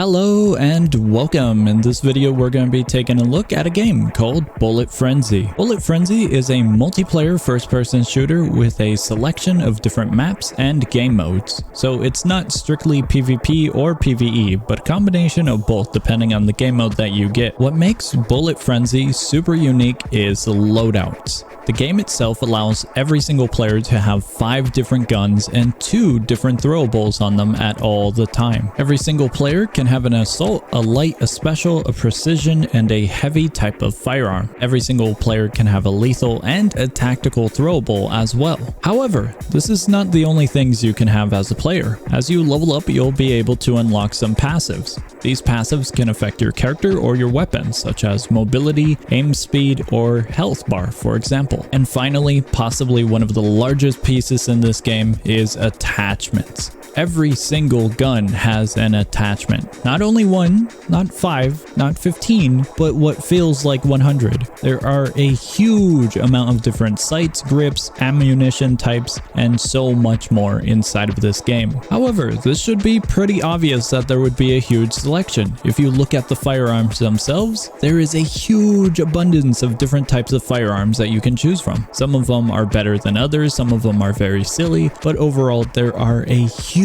Hello and welcome. In this video we're going to be taking a look at a game called Bullet Frenzy. Bullet Frenzy is a multiplayer first-person shooter with a selection of different maps and game modes. So it's not strictly PvP or PvE, but a combination of both depending on the game mode that you get. What makes Bullet Frenzy super unique is loadouts. The game itself allows every single player to have 5 different guns and 2 different throwables on them at all the time. Every single player can have an assault, a light, a special, a precision, and a heavy type of firearm. Every single player can have a lethal and a tactical throwable as well. However, this is not the only things you can have as a player. As you level up, you'll be able to unlock some passives. These passives can affect your character or your weapons, such as mobility, aim speed, or health bar, for example. And finally, possibly one of the largest pieces in this game is attachments. Every single gun has an attachment. Not only one, not 5, not 15, but what feels like 100. There are a huge amount of different sights, grips, ammunition types, and so much more inside of this game. However, this should be pretty obvious that there would be a huge selection. If you look at the firearms themselves, there is a huge abundance of different types of firearms that you can choose from. Some of them are better than others, some of them are very silly, but overall there are a huge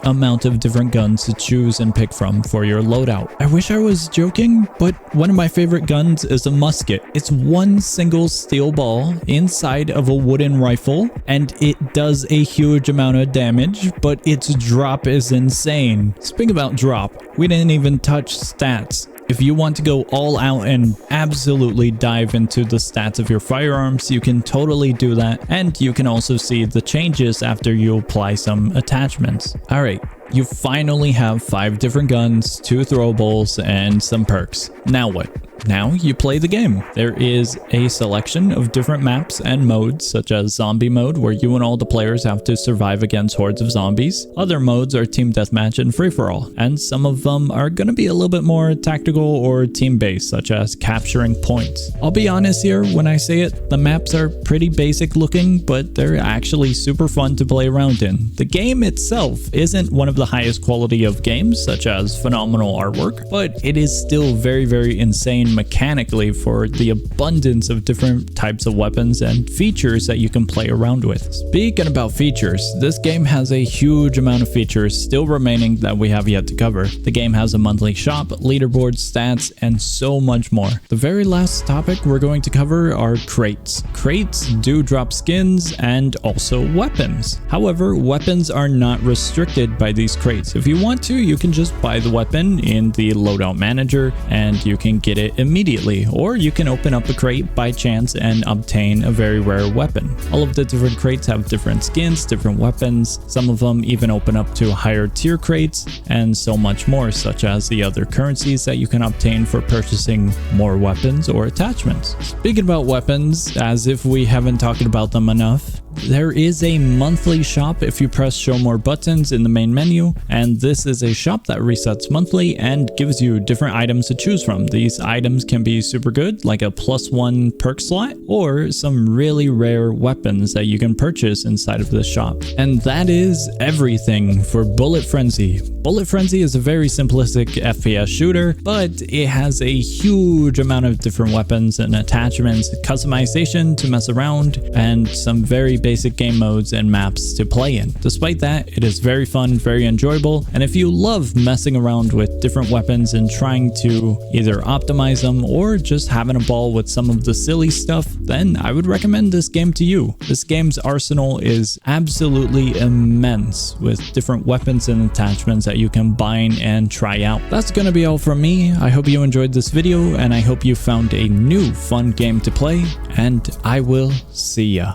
amount of different guns to choose and pick from for your loadout. I wish I was joking, but one of my favorite guns is a musket. It's one single steel ball inside of a wooden rifle, and it does a huge amount of damage, but its drop is insane. Speaking about drop, we didn't even touch stats. If you want to go all out and absolutely dive into the stats of your firearms, you can totally do that, and you can also see the changes after you apply some attachments. Alright, you finally have 5 different guns, 2 throwables, and some perks. Now what? Now you play the game. There is a selection of different maps and modes, such as zombie mode, where you and all the players have to survive against hordes of zombies. Other modes are team deathmatch and free-for-all, and some of them are going to be a little bit more tactical or team-based, such as capturing points. I'll be honest here when I say it, the maps are pretty basic looking, but they're actually super fun to play around in. The game itself isn't one of the highest quality of games, such as phenomenal artwork, but it is still very insane mechanically for the abundance of different types of weapons and features that you can play around with. Speaking about features, this game has a huge amount of features still remaining that we have yet to cover. The game has a monthly shop, leaderboard, stats, and so much more. The very last topic we're going to cover are crates. Crates do drop skins and also weapons. However, weapons are not restricted by these crates. If you want to, you can just buy the weapon in the loadout manager and you can get it immediately, or you can open up a crate by chance and obtain a very rare weapon. All of the different crates have different skins, different weapons. Some of them even open up to higher tier crates and so much more, such as the other currencies that you can obtain for purchasing more weapons or attachments. Speaking about weapons, as if we haven't talked about them enough, there is a monthly shop if you press show more buttons in the main menu, and this is a shop that resets monthly and gives you different items to choose from. These items can be super good, like a +1 perk slot, or some really rare weapons that you can purchase inside of this shop. And that is everything for Bullet Frenzy. Bullet Frenzy is a very simplistic FPS shooter, but it has a huge amount of different weapons and attachments, customization to mess around, and some very basic game modes and maps to play in. Despite that, it is very fun, very enjoyable, and if you love messing around with different weapons and trying to either optimize them or just having a ball with some of the silly stuff, then I would recommend this game to you. This game's arsenal is absolutely immense with different weapons and attachments that you can bind and try out. That's gonna be all from me. I hope you enjoyed this video and I hope you found a new fun game to play, and I will see ya.